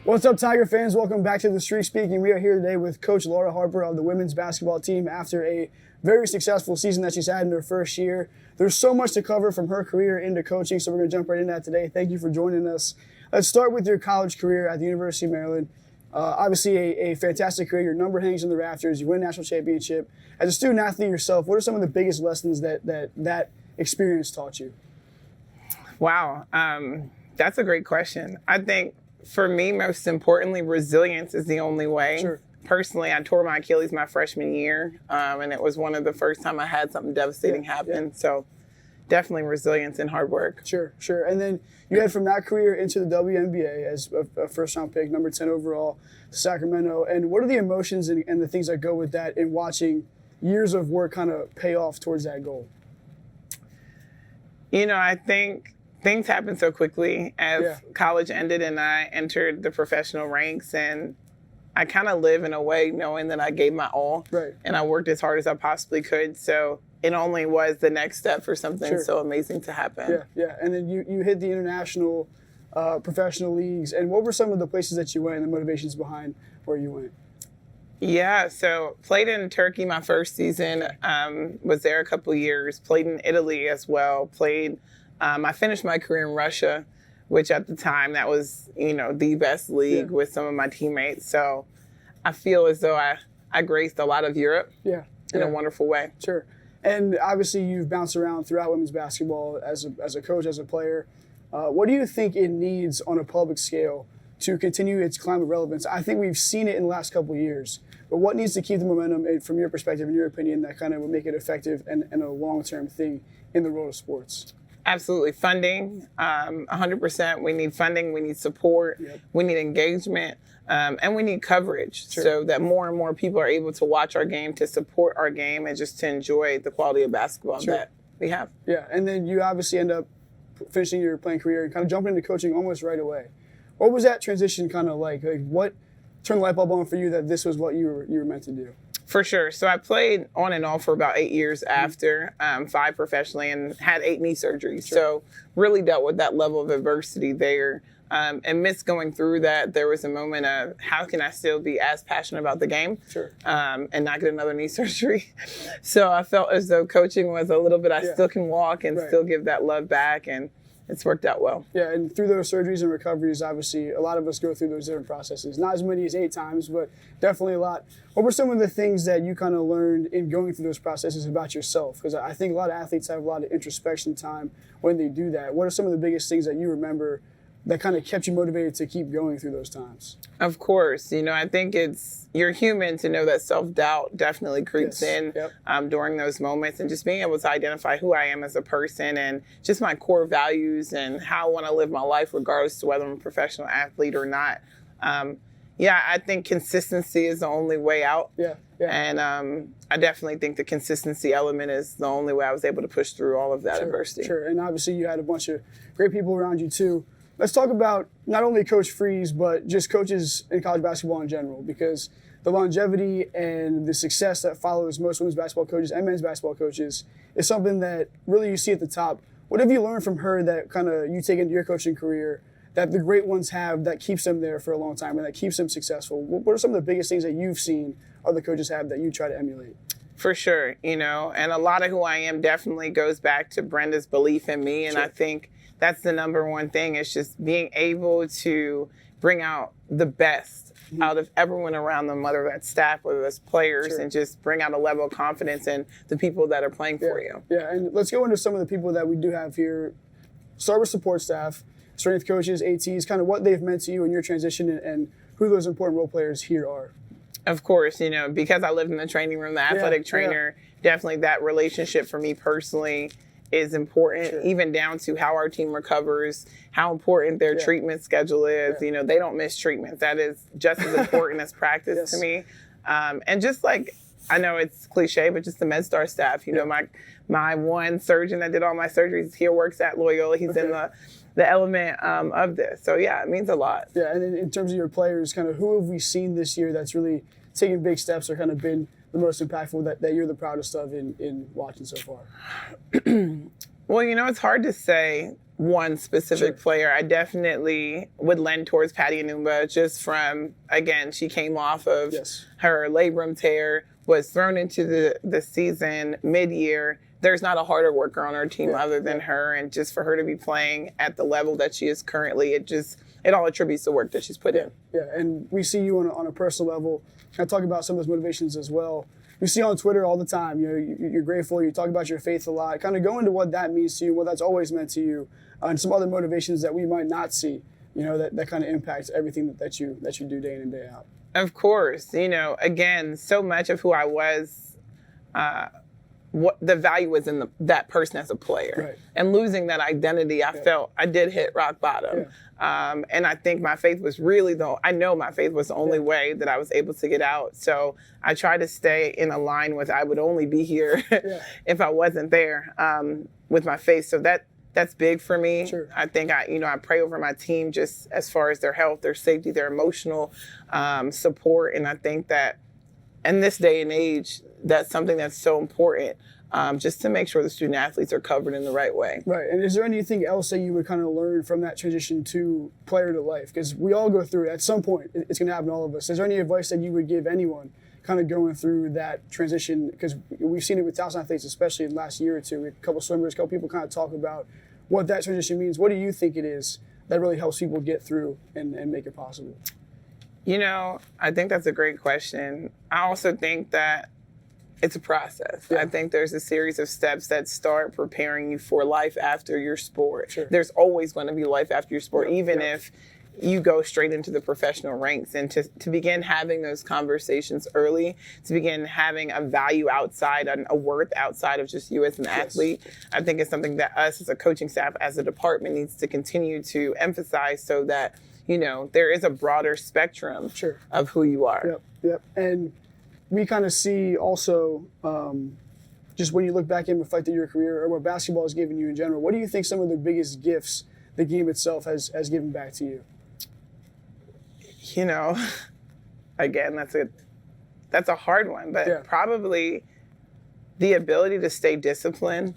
What's up, Tiger fans? Welcome back to The Streak Speaking. We are here today with Coach Laura Harper of the women's basketball team after a very successful season that she's had in her first year. There's so much to cover from her career into coaching, so we're going to jump right into that today. Thank you for joining us. Let's start with your college career at the University of Maryland. Obviously, a fantastic career. Your number hangs in the rafters. You win a national championship. As a student athlete yourself, what are some of the biggest lessons that experience taught you? Wow, that's a great question. I think for me, most importantly, resilience is the only way. Sure. Personally, I tore my Achilles my freshman year, and it was one of the first time I had something devastating happen. So definitely resilience and hard work. Sure. And then you head from that career into the WNBA as a first-round pick, number 10 overall, to Sacramento. And what are the emotions and the things that go with that in watching years of work kind of pay off towards that goal? You know, I think things happened so quickly as college ended and I entered the professional ranks, and I kind of live in a way knowing that I gave my all and I worked as hard as I possibly could. So it only was the next step for something so amazing to happen. Yeah. And then you hit the international professional leagues. And what were some of the places that you went and the motivations behind where you went? Yeah, so played in Turkey my first season, was there a couple years, played in Italy as well, I finished my career in Russia, which at the time that was, the best league with some of my teammates. So I feel as though I graced a lot of Europe in a wonderful way. Sure. And obviously you've bounced around throughout women's basketball as a coach, as a player. What do you think it needs on a public scale to continue its climb of relevance? I think we've seen it in the last couple of years. But what needs to keep the momentum, from your perspective, in your opinion, that kind of would make it effective and a long-term thing in the world of sports? Absolutely. Funding, 100%. We need funding. We need support. We need engagement. And we need coverage so that more and more people are able to watch our game, to support our game, and just to enjoy the quality of basketball that we have. Yeah, and then you obviously end up finishing your playing career and kind of jumping into coaching almost right away. What was that transition kind of like? Like, what turned the light bulb on for you that this was what you were meant to do? For sure. So I played on and off for about 8 years after, 5 professionally, and had 8 knee surgeries. So really dealt with that level of adversity there. And missed going through that. There was a moment of how can I still be as passionate about the game and not get another knee surgery. So I felt as though coaching was a little bit, I still can walk and still give that love back, and it's worked out well. Yeah, and through those surgeries and recoveries, obviously, a lot of us go through those different processes. Not as many as 8 times, but definitely a lot. What were some of the things that you kind of learned in going through those processes about yourself? Because I think a lot of athletes have a lot of introspection time when they do that. What are some of the biggest things that you remember that kind of kept you motivated to keep going through those times? Of course. I think you're human to know that self-doubt definitely creeps in during those moments, and just being able to identify who I am as a person and just my core values and how I want to live my life regardless of whether I'm a professional athlete or not. I think consistency is the only way out. And I definitely think the consistency element is the only way I was able to push through all of that adversity. Sure, and obviously you had a bunch of great people around you too. Let's talk about not only Coach Freeze, but just coaches in college basketball in general, because the longevity and the success that follows most women's basketball coaches and men's basketball coaches is something that really you see at the top. What have you learned from her that kind of you take into your coaching career that the great ones have that keeps them there for a long time and that keeps them successful? What are some of the biggest things that you've seen other coaches have that you try to emulate? For sure, and a lot of who I am definitely goes back to Brenda's belief in me, and I think that's the number one thing, is just being able to bring out the best out of everyone around them, whether that's staff, whether that's players, and just bring out a level of confidence in the people that are playing for you. Yeah, and let's go into some of the people that we do have here. Start with support staff, strength coaches, ATs, kind of what they've meant to you in your transition and who those important role players here are. Of course, because I lived in the training room, the athletic trainer, definitely that relationship for me personally is important, even down to how our team recovers, how important their treatment schedule is. They don't miss treatment. That is just as important as practice to me. And just like, I know it's cliche, but just the MedStar staff, my one surgeon that did all my surgeries here works at Loyola. He's in the element of this. So it means a lot. Yeah, and in terms of your players, kind of who have we seen this year that's really taken big steps or kind of been the most impactful that you're the proudest of in watching so far? Well, it's hard to say. one specific player, I definitely would lend towards Patty Anumba, just from, again, she came off of her labrum tear, was thrown into the season mid-year. There's not a harder worker on our team other than her, and just for her to be playing at the level that she is currently, it all attributes the work that she's put in. Yeah, and we see you on a personal level. I talk about some of those motivations as well. We see on Twitter all the time, you're grateful, you talk about your faith a lot, kind of go into what that means to you, what that's always meant to you, and some other motivations that we might not see, that kind of impacts everything that you do day in and day out. Of course, again, so much of who I was, what the value was in that person as a player. Right. And losing that identity, I felt I did hit rock bottom. Yeah. And I think my faith was really I know my faith was the only way that I was able to get out. So I tried to stay in a line with I would only be here if I wasn't there with my faith. So that's big for me. Sure. I think I pray over my team just as far as their health, their safety, their emotional support. And I think that in this day and age, that's something that's so important, just to make sure the student athletes are covered in the right way. Right. And is there anything else that you would kind of learn from that transition to player to life? Because we all go through it. At some point, it's going to happen to all of us. Is there any advice that you would give anyone kind of going through that transition? Because we've seen it with Towson athletes, especially in the last year or two. A couple swimmers, a couple people kind of talk about what that transition means. What do you think it is that really helps people get through and make it possible? I think that's a great question. I also think that it's a process. Yeah. I think there's a series of steps that start preparing you for life after your sport. Sure. There's always going to be life after your sport, even if you go straight into the professional ranks. And to begin having those conversations early, to begin having a value outside, a worth outside of just you as an athlete, I think it's something that us as a coaching staff, as a department, needs to continue to emphasize so that, there is a broader spectrum of who you are. Yep. And we kind of see also, just when you look back and reflect on your career or what basketball has given you in general, what do you think some of the biggest gifts the game itself has given back to you? Again, that's a hard one, but probably the ability to stay disciplined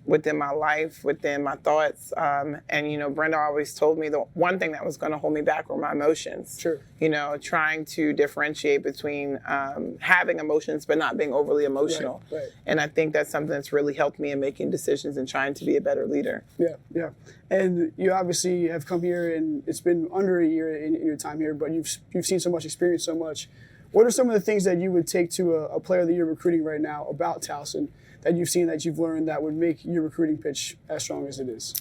within my life, within my thoughts. And, Brenda always told me the one thing that was going to hold me back were my emotions. Sure. Trying to differentiate between having emotions but not being overly emotional. Right. And I think that's something that's really helped me in making decisions and trying to be a better leader. Yeah. And you obviously have come here, and it's been under a year in your time here, but you've seen so much, experienced so much. What are some of the things that you would take to a player that you're recruiting right now about Towson that you've seen, that you've learned, that would make your recruiting pitch as strong as it is?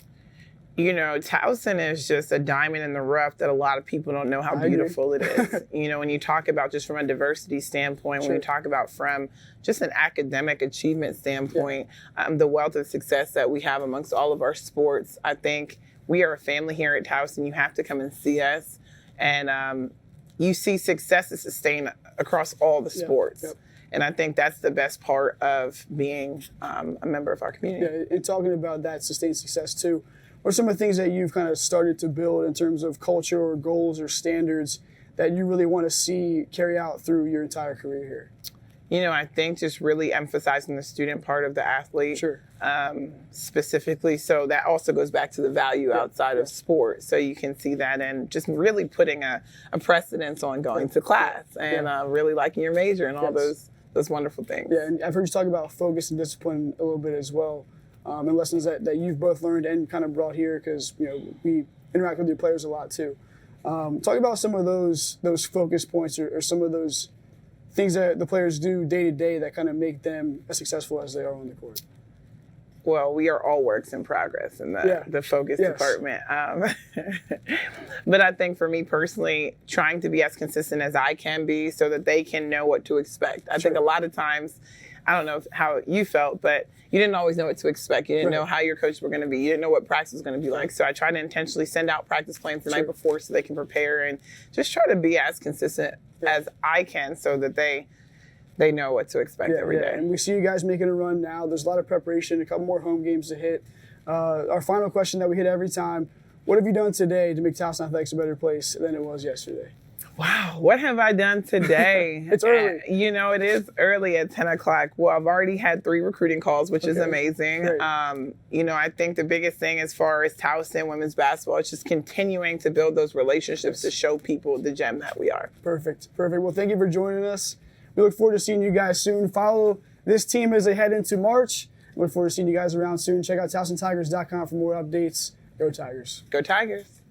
Towson is just a diamond in the rough that a lot of people don't know how beautiful it is. When you talk about just from a diversity standpoint, when you talk about from just an academic achievement standpoint, the wealth of success that we have amongst all of our sports, I think we are a family here at Towson. You have to come and see us. And you see success is sustained across all the sports. And I think that's the best part of being a member of our community. Yeah, and talking about that sustained success too, what are some of the things that you've kind of started to build in terms of culture or goals or standards that you really want to see carry out through your entire career here? I think just really emphasizing the student part of the athlete specifically. So that also goes back to the value outside of sport. So you can see that, and just really putting a precedence on going to class and really liking your major and all those wonderful things. Yeah, and I've heard you talk about focus and discipline a little bit as well, and lessons that you've both learned and kind of brought here, because we interact with your players a lot too. Talk about some of those focus points or some of those things that the players do day to day that kind of make them as successful as they are on the court. Well, we are all works in progress in the focus department. But I think for me personally, trying to be as consistent as I can be so that they can know what to expect. I think a lot of times, I don't know how you felt, but you didn't always know what to expect. You didn't know how your coaches were going to be. You didn't know what practice was going to be like. So I try to intentionally send out practice plans the night before so they can prepare, and just try to be as consistent as I can so that they know what to expect every day. And we see you guys making a run now. There's a lot of preparation, a couple more home games to hit. Our final question that we hit every time, what have you done today to make Towson Athletics a better place than it was yesterday? Wow, what have I done today? It's early. It is early at 10 o'clock. Well, I've already had 3 recruiting calls, which is amazing. Great. I think the biggest thing as far as Towson women's basketball is just continuing to build those relationships to show people the gem that we are. Perfect. Well, thank you for joining us. We look forward to seeing you guys soon. Follow this team as they head into March. We look forward to seeing you guys around soon. Check out TowsonTigers.com for more updates. Go Tigers. Go Tigers.